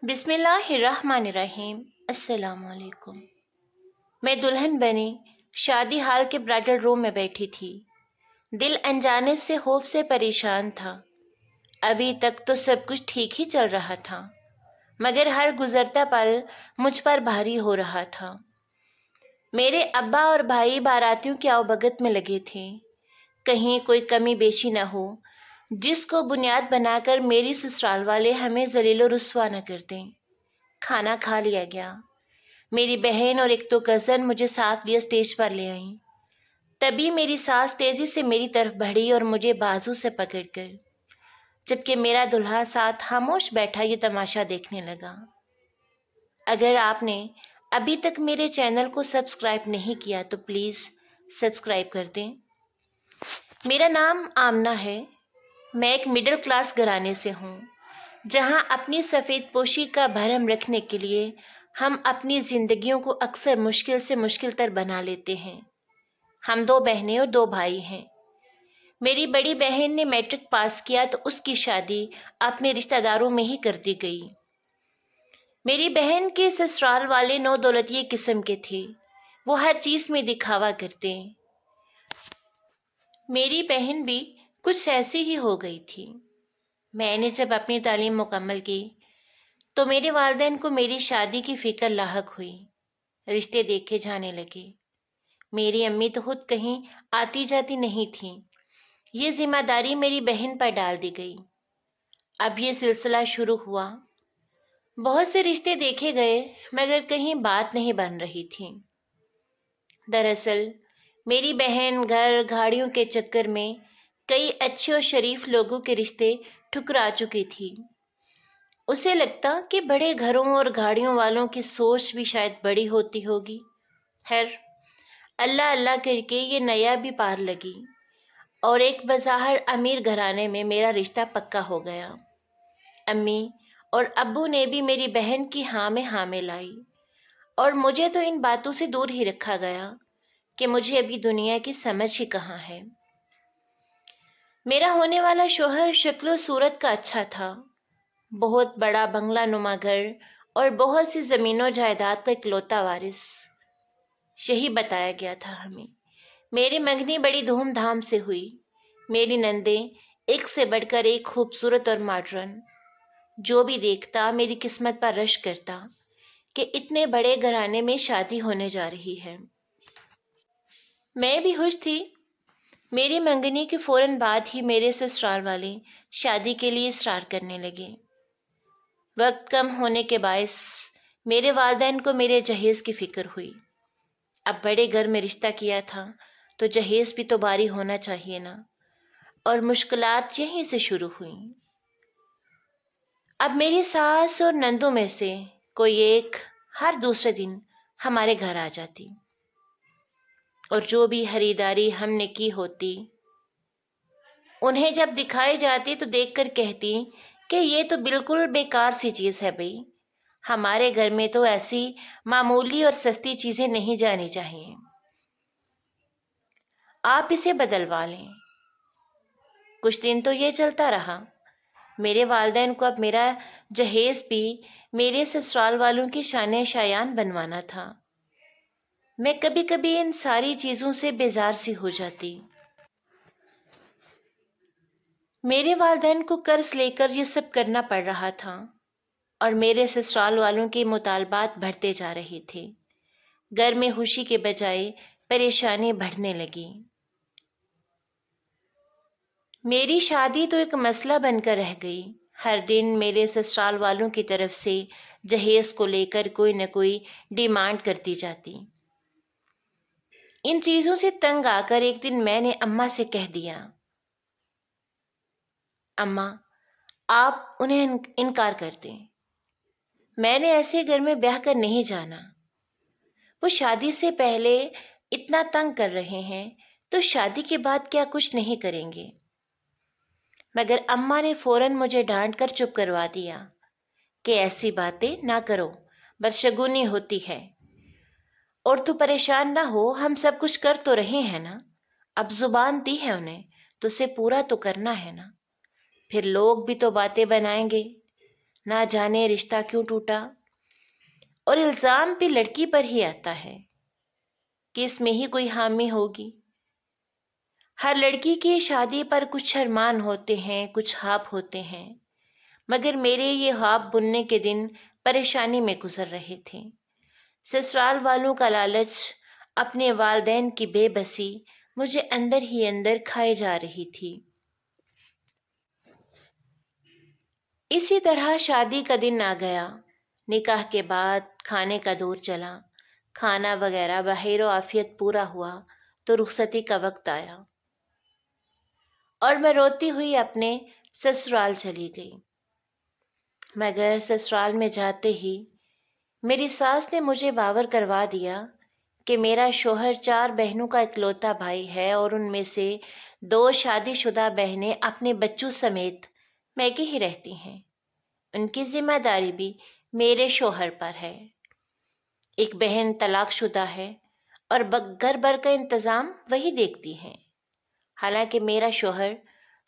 بسم اللہ الرحمن الرحیم۔ السلام علیکم۔ میں دلہن بنی شادی ہال کے برائڈل روم میں بیٹھی تھی۔ دل انجانے سے خوف سے پریشان تھا۔ ابھی تک تو سب کچھ ٹھیک ہی چل رہا تھا، مگر ہر گزرتا پل مجھ پر بھاری ہو رہا تھا۔ میرے ابا اور بھائی باراتیوں کی آؤبگت میں لگے تھے، کہیں کوئی کمی بیشی نہ ہو جس کو بنیاد بنا کر میری سسرال والے ہمیں ذلیل و رسوا نہ کر دیں۔ کھانا کھا لیا گیا۔ میری بہن اور ایک تو کزن مجھے ساتھ لیے اسٹیج پر لے آئیں۔ تبھی میری ساس تیزی سے میری طرف بڑھی اور مجھے بازو سے پکڑ کر، جبکہ میرا دلہا ساتھ خاموش بیٹھا یہ تماشا دیکھنے لگا۔ اگر آپ نے ابھی تک میرے چینل کو سبسکرائب نہیں کیا تو پلیز سبسکرائب کر دیں۔ میرا نام آمنہ ہے۔ میں ایک مڈل کلاس گھرانے سے ہوں، جہاں اپنی سفید پوشی کا بھرم رکھنے کے لیے ہم اپنی زندگیوں کو اکثر مشکل سے مشکل تر بنا لیتے ہیں۔ ہم 2 بہنیں اور 2 بھائی ہیں۔ میری بڑی بہن نے میٹرک پاس کیا تو اس کی شادی اپنے رشتہ داروں میں ہی کر دی گئی۔ میری بہن کے سسرال والے نو دولتیے قسم کے تھے، وہ ہر چیز میں دکھاوا کرتے۔ میری بہن بھی کچھ ایسی ہی ہو گئی تھی۔ میں نے جب اپنی تعلیم مکمل کی تو میرے والدین کو میری شادی کی فکر لاحق ہوئی۔ رشتے دیکھے جانے لگے۔ میری امی تو خود کہیں آتی جاتی نہیں تھیں، یہ ذمہ داری میری بہن پر ڈال دی گئی۔ اب یہ سلسلہ شروع ہوا۔ بہت سے رشتے دیکھے گئے، مگر کہیں بات نہیں بن رہی تھی۔ دراصل میری بہن گھر گاڑیوں کے چکر میں کئی اچھے اور شریف لوگوں کے رشتے ٹھکرا چکی تھی۔ اسے لگتا کہ بڑے گھروں اور گاڑیوں والوں کی سوچ بھی شاید بڑی ہوتی ہوگی۔ خیر، اللہ اللہ کر کے یہ نیا بھی پار لگی اور ایک بظاہر امیر گھرانے میں میرا رشتہ پکا ہو گیا۔ امی اور ابو نے بھی میری بہن کی ہاں میں ہاں ملائی، اور مجھے تو ان باتوں سے دور ہی رکھا گیا کہ مجھے ابھی دنیا کی سمجھ ہی کہاں ہے۔ میرا ہونے والا شوہر شکل و صورت کا اچھا تھا، بہت بڑا بنگلہ نما گھر اور بہت سی زمین و جائیداد کا اکلوتا وارث، یہی بتایا گیا تھا ہمیں۔ میری منگنی بڑی دھوم دھام سے ہوئی۔ میری نندیں ایک سے بڑھ کر ایک خوبصورت اور ماڈرن۔ جو بھی دیکھتا میری قسمت پر رشک کرتا کہ اتنے بڑے گھرانے میں شادی ہونے جا رہی ہے۔ میں بھی خوش تھی۔ میری منگنی کے فوراً بعد ہی میرے سسرال والے شادی کے لیے اصرار کرنے لگے۔ وقت کم ہونے کے باعث میرے والدین کو میرے جہیز کی فکر ہوئی۔ اب بڑے گھر میں رشتہ کیا تھا تو جہیز بھی تو باری ہونا چاہیے نا، اور مشکلات یہیں سے شروع ہوئیں۔ اب میری ساس اور نندوں میں سے کوئی ایک ہر دوسرے دن ہمارے گھر آ جاتی، اور جو بھی خریداری ہم نے کی ہوتی انہیں جب دکھائی جاتی تو دیکھ کر کہتی کہ یہ تو بالکل بیکار سی چیز ہے بھئی، ہمارے گھر میں تو ایسی معمولی اور سستی چیزیں نہیں جانی چاہیے، آپ اسے بدلوا لیں۔ کچھ دن تو یہ چلتا رہا۔ میرے والدین کو اب میرا جہیز بھی میرے سسرال والوں کی شان شایان بنوانا تھا۔ میں کبھی کبھی ان ساری چیزوں سے بیزار سی ہو جاتی۔ میرے والدین کو قرض لے کر یہ سب کرنا پڑ رہا تھا، اور میرے سسرال والوں کے مطالبات بڑھتے جا رہے تھے۔ گھر میں خوشی کے بجائے پریشانی بڑھنے لگی۔ میری شادی تو ایک مسئلہ بن کر رہ گئی۔ ہر دن میرے سسرال والوں کی طرف سے جہیز کو لے کر کوئی نہ کوئی ڈیمانڈ کرتی جاتی۔ ان چیزوں سے تنگ آ کر ایک دن میں نے اماں سے کہہ دیا، اماں آپ انہیں انکار کر دیں، میں نے ایسے گھر میں بیاہ کر نہیں جانا۔ وہ شادی سے پہلے اتنا تنگ کر رہے ہیں تو شادی کے بعد کیا کچھ نہیں کریں گے؟ مگر اماں نے فوراً مجھے ڈانٹ کر چپ کروا دیا کہ ایسی باتیں نہ کرو، بدشگونی ہوتی ہے، اور تو پریشان نہ ہو، ہم سب کچھ کر تو رہے ہیں نا، اب زبان دی ہے انہیں تو اسے پورا تو کرنا ہے نا، پھر لوگ بھی تو باتیں بنائیں گے، نہ جانے رشتہ کیوں ٹوٹا، اور الزام بھی لڑکی پر ہی آتا ہے کہ اس میں ہی کوئی خامی ہوگی۔ ہر لڑکی کی شادی پر کچھ ارمان ہوتے ہیں، کچھ خواب ہوتے ہیں، مگر میرے یہ خواب بننے کے دن پریشانی میں گزر رہے تھے۔ سسرال والوں کا لالچ، اپنے والدین کی بے بسی مجھے اندر ہی اندر کھائے جا رہی تھی۔ اسی طرح شادی کا دن آ گیا، نکاح کے بعد کھانے کا دور چلا، کھانا وغیرہ بخیر و عافیت پورا ہوا تو رخصتی کا وقت آیا اور میں روتی ہوئی اپنے سسرال چلی گئی۔ مگر سسرال میں جاتے ہی میری ساس نے مجھے باور کروا دیا کہ میرا شوہر 4 بہنوں کا اکلوتا بھائی ہے اور ان میں سے 2 شادی شدہ بہنیں اپنے بچوں سمیت میکے ہی رہتی ہیں۔ ان کی ذمہ داری بھی میرے شوہر پر ہے۔ ایک بہن طلاق شدہ ہے اور گھر بھر کا انتظام وہی دیکھتی ہے، حالانکہ میرا شوہر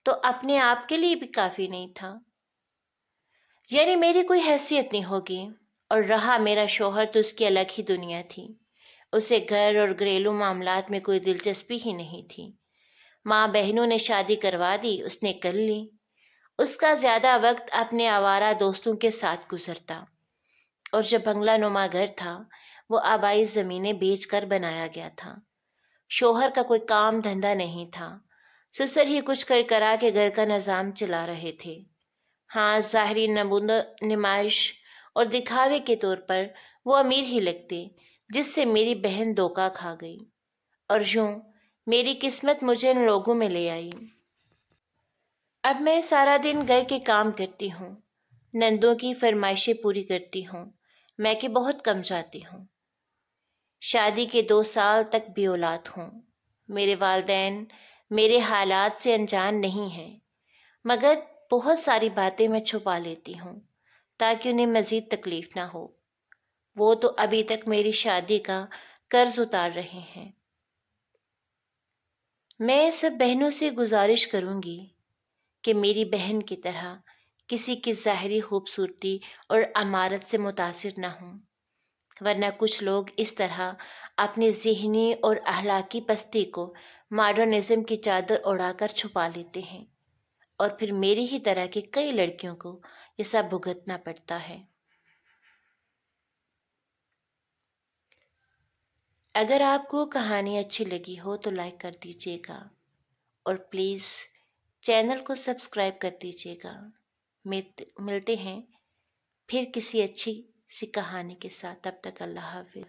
تو اپنے آپ کے لیے بھی کافی نہیں تھا، یعنی میری کوئی حیثیت نہیں ہوگی، اور رہا میرا شوہر تو اس کی الگ ہی دنیا تھی۔ اسے گھر اور گھریلو معاملات میں کوئی دلچسپی ہی نہیں تھی۔ ماں بہنوں نے شادی کروا دی، اس نے کر لی۔ اس کا زیادہ وقت اپنے آوارہ دوستوں کے ساتھ گزرتا، اور جو بنگلہ نما گھر تھا وہ آبائی زمینیں بیچ کر بنایا گیا تھا۔ شوہر کا کوئی کام دھندہ نہیں تھا، سسر ہی کچھ کر کرا کے گھر کا نظام چلا رہے تھے۔ ہاں، ظاہری نمائش اور دکھاوے کے طور پر وہ امیر ہی لگتے، جس سے میری بہن دھوکا کھا گئی، اور یوں میری قسمت مجھے ان لوگوں میں لے آئی۔ اب میں سارا دن گھر کے کام کرتی ہوں، نندوں کی فرمائشیں پوری کرتی ہوں، میں کہ بہت کم جاتی ہوں۔ شادی کے 2 سال تک بھی اولاد ہوں۔ میرے والدین میرے حالات سے انجان نہیں ہیں، مگر بہت ساری باتیں میں چھپا لیتی ہوں تاکہ انہیں مزید تکلیف نہ ہو۔ وہ تو ابھی تک میری شادی کا قرض اتار رہے ہیں۔ میں سب بہنوں سے گزارش کروں گی کہ میری بہن کی طرح کسی کی ظاہری خوبصورتی اور عمارت سے متاثر نہ ہوں، ورنہ کچھ لوگ اس طرح اپنی ذہنی اور اخلاقی پستی کو ماڈرنزم کی چادر اڑا کر چھپا لیتے ہیں، اور پھر میری ہی طرح کی کئی لڑکیوں کو یہ سب بھگتنا پڑتا ہے۔ اگر آپ کو کہانی اچھی لگی ہو تو لائک کر دیجیے گا، اور پلیز چینل کو سبسکرائب کر دیجیے گا۔ ملتے ہیں پھر کسی اچھی سی کہانی کے ساتھ، تب تک اللہ حافظ۔